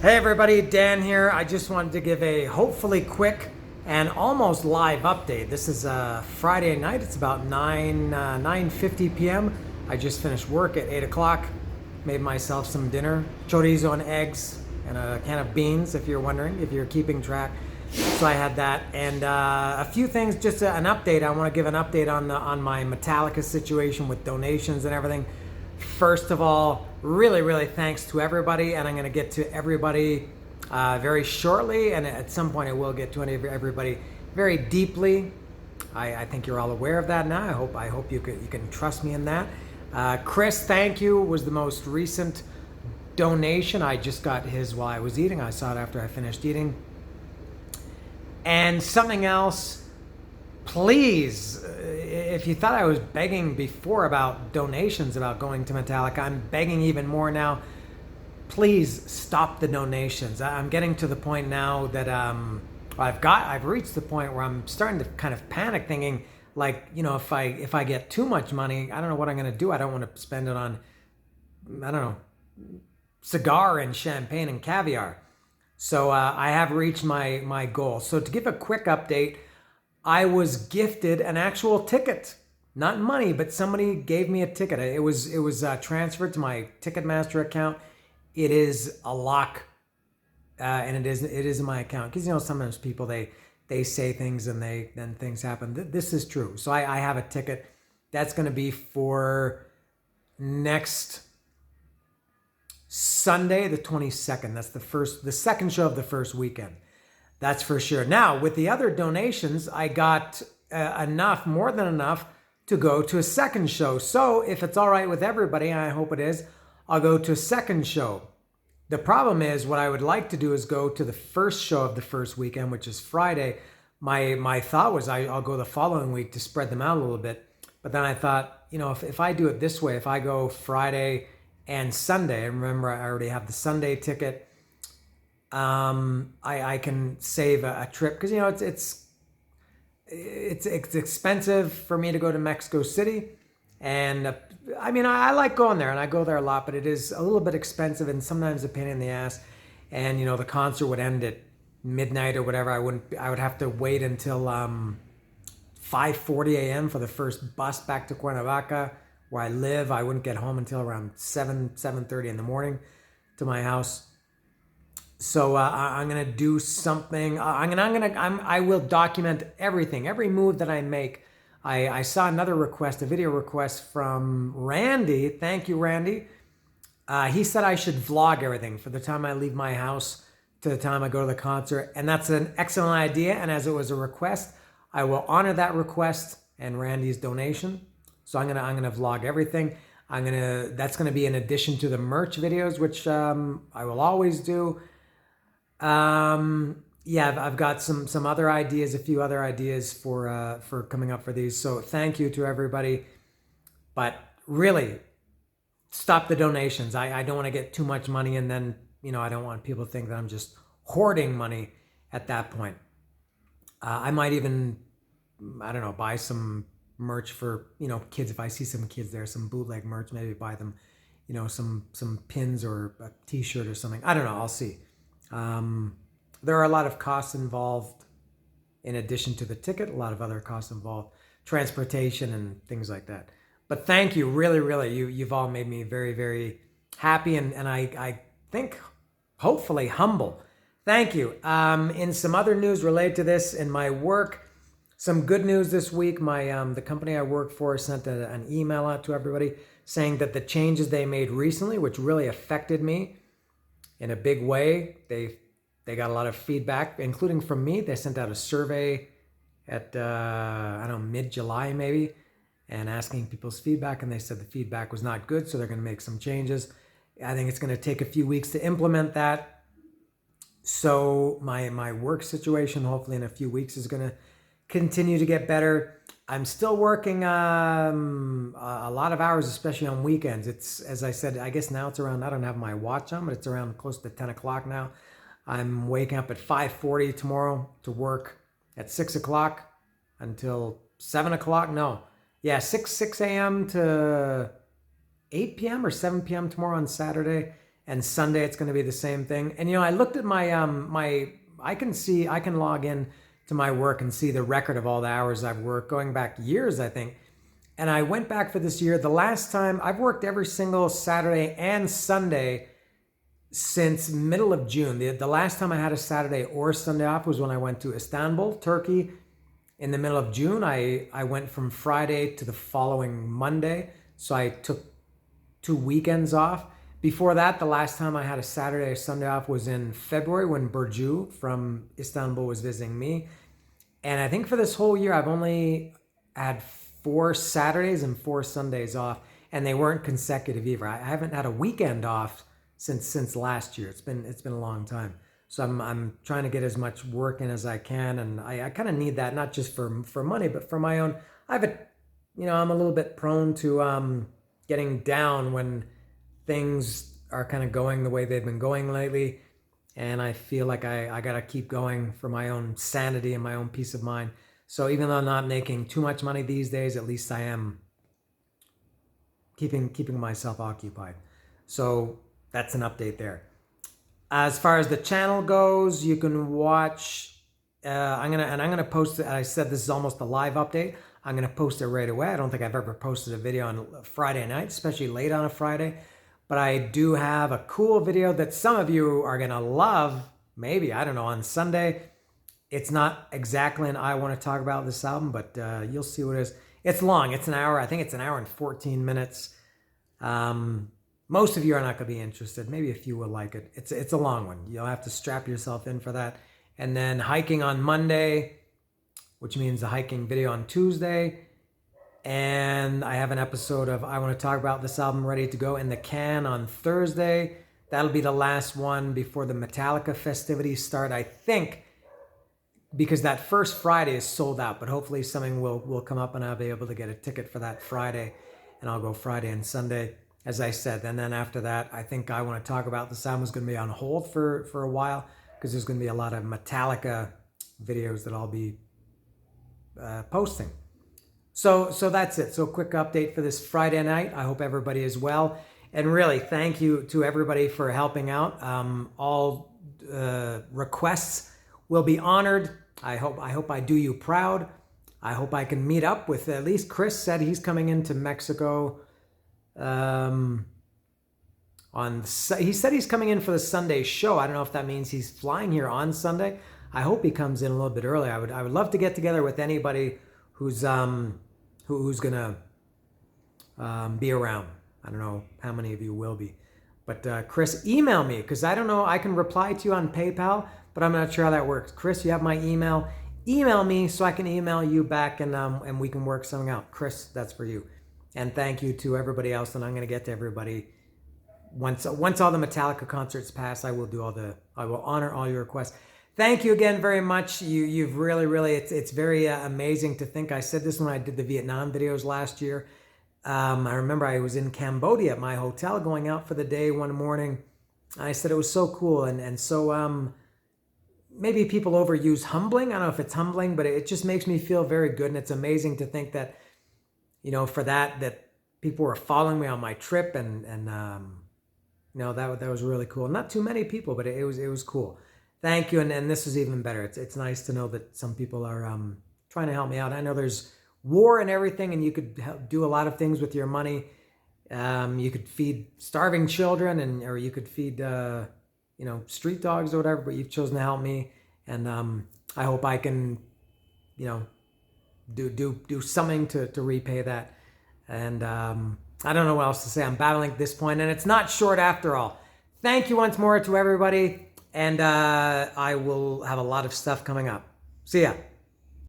Hey everybody, Dan here. I just wanted to give a hopefully quick and almost live update. This is Friday night. It's about 9:50 p.m. I just finished work at 8 o'clock. Made myself some dinner, chorizo and eggs, and a can of beans. If you're wondering, if you're keeping track. So I had that and a few things. Just an update. I want to give an update on my Metallica situation with donations and everything. First of all, really thanks to everybody, and I'm going to get to everybody very shortly, and at some point I will get to everybody very deeply. I think you're all aware of that now. I hope you can trust me in that. Chris, thank you, was the most recent donation. I just got his while I was eating. I saw it after I finished eating. And something else, please, if you thought I was begging before about donations, about going to Metallica, I'm begging even more now. Please stop the donations. I'm getting to the point now that I've reached the point where I'm starting to kind of panic, thinking like, if I get too much money, I don't know what I'm going to do. I don't want to spend it on, I don't know, cigar and champagne and caviar. So I have reached my goal. So to give a quick update, I was gifted an actual ticket, not money, but somebody gave me a ticket. It was transferred to my Ticketmaster account. It is a lock, and it is in my account, because sometimes people they say things and then things happen. This is true. So I have a ticket that's going to be for next Sunday, the 22nd. That's the second show of the first weekend. That's for sure. Now, with the other donations, I got more than enough to go to a second show. So if it's all right with everybody, and I hope it is, I'll go to a second show. The problem is, what I would like to do is go to the first show of the first weekend, which is Friday. My thought was I'll go the following week to spread them out a little bit. But then I thought, if I do it this way, if I go Friday and Sunday, and remember I already have the Sunday ticket, I can save a trip, because it's expensive for me to go to Mexico City, and I like going there, and I go there a lot, but it is a little bit expensive and sometimes a pain in the ass. And the concert would end at midnight or whatever. I would have to wait until 5:40 a.m. for the first bus back to Cuernavaca, where I live. I wouldn't get home until around 7:30 in the morning to my house. So I'm gonna do something. I will document everything, every move that I make. I saw another request, a video request from Randy. Thank you, Randy. He said I should vlog everything for the time I leave my house to the time I go to the concert, and that's an excellent idea. And as it was a request, I will honor that request and Randy's donation. So I'm gonna vlog everything. That's gonna be in addition to the merch videos, which I will always do. I've got some other ideas, a few other ideas for coming up for these. So thank you to everybody, but really stop the donations. I don't want to get too much money, and then I don't want people to think that I'm just hoarding money at that point. I might even, I don't know, buy some merch for kids. If I see some kids there, some bootleg merch, maybe buy them some pins or a t-shirt or something. I don't know, I'll see. There are a lot of costs involved in addition to the ticket, a lot of other costs involved, transportation and things like that. But thank you, really, you've all made me very happy, and I think hopefully humble. Thank you. In some other news related to this, in my work, some good news this week. The company I work for sent an email out to everybody saying that the changes they made recently, which really affected me in a big way, they got a lot of feedback, including from me. They sent out a survey at mid-July maybe, and asking people's feedback, and they said the feedback was not good, so they're going to make some changes. I think it's going to take a few weeks to implement that. So my work situation, hopefully in a few weeks, is going to continue to get better. I'm still working a lot of hours, especially on weekends. It's, as I said, I guess now it's around, I don't have my watch on, but it's around close to 10 o'clock now. I'm waking up at 5:40 tomorrow to work at 6 o'clock until 7 o'clock. No. Yeah, 6 a.m. to 8 p.m. or 7 p.m. tomorrow on Saturday. and Sunday it's going to be the same thing. And I looked at my I can log in to my work and see the record of all the hours I've worked going back years, I think. And I went back for this year. The last time I've worked every single Saturday and Sunday since middle of June. The last time I had a Saturday or Sunday off was when I went to Istanbul, Turkey, in the middle of June. I went from Friday to the following Monday. So I took 2 weekends off. Before that, the last time I had a Saturday or Sunday off was in February when Burcu from Istanbul was visiting me. And I think for this whole year, I've only had 4 Saturdays and 4 Sundays off, and they weren't consecutive either. I haven't had a weekend off since last year. It's been a long time. So I'm trying to get as much work in as I can, and I kind of need that, not just for money, but for my own. I'm a little bit prone to getting down when things are kind of going the way they've been going lately, and I feel like I gotta keep going for my own sanity and my own peace of mind. So even though I'm not making too much money these days, at least I am keeping myself occupied. So that's an update there. As far as the channel goes, you can watch. I'm gonna post it. I said this is almost a live update. I'm gonna post it right away. I don't think I've ever posted a video on a Friday night, especially late on a Friday. But I do have a cool video that some of you are gonna love. Maybe, I don't know, on Sunday. It's not exactly an I want to talk about this album, but you'll see what it is. It's long. It's an hour. I think it's an hour and 14 minutes. Most of you are not going to be interested. Maybe a few will like it. It's a long one. You'll have to strap yourself in for that. And then hiking on Monday, which means the hiking video on Tuesday. And I have an episode of I Want to Talk About This Album ready to go in the can on Thursday. That'll be the last one before the Metallica festivities start, I think, because that first Friday is sold out. But hopefully something will come up and I'll be able to get a ticket for that Friday. And I'll go Friday and Sunday, as I said. And then after that, I think I Want to Talk About This Album is going to be on hold for a while, because there's going to be a lot of Metallica videos that I'll be posting. So that's it. So quick update for this Friday night. I hope everybody is well. And really, thank you to everybody for helping out. All requests will be honored. I hope I do you proud. I hope I can meet up with, at least Chris said he's coming into Mexico. He said he's coming in for the Sunday show. I don't know if that means he's flying here on Sunday. I hope he comes in a little bit early. I would love to get together with anybody who's gonna be around. I don't know how many of you will be, but Chris, email me, because I don't know. I can reply to you on PayPal, but I'm not sure how that works. Chris, you have my email. Email me so I can email you back, and we can work something out. Chris, that's for you. And thank you to everybody else. And I'm going to get to everybody once all the Metallica concerts pass. I will honor all your requests. Thank you again very much. You've really, it's very amazing to think. I said this when I did the Vietnam videos last year. I remember I was in Cambodia at my hotel going out for the day one morning. I said it was so cool and so maybe people overuse humbling. I don't know if it's humbling, but it just makes me feel very good. And it's amazing to think that, for that people were following me on my trip, and that was really cool. Not too many people, but it was cool. Thank you, and this is even better. It's nice to know that some people are trying to help me out. I know there's war and everything, and you could do a lot of things with your money. You could feed starving children, or you could feed street dogs or whatever. But you've chosen to help me, and I hope I can do something to repay that. And I don't know what else to say. I'm battling at this point, and it's not short after all. Thank you once more to everybody, and I will have a lot of stuff coming up. See ya.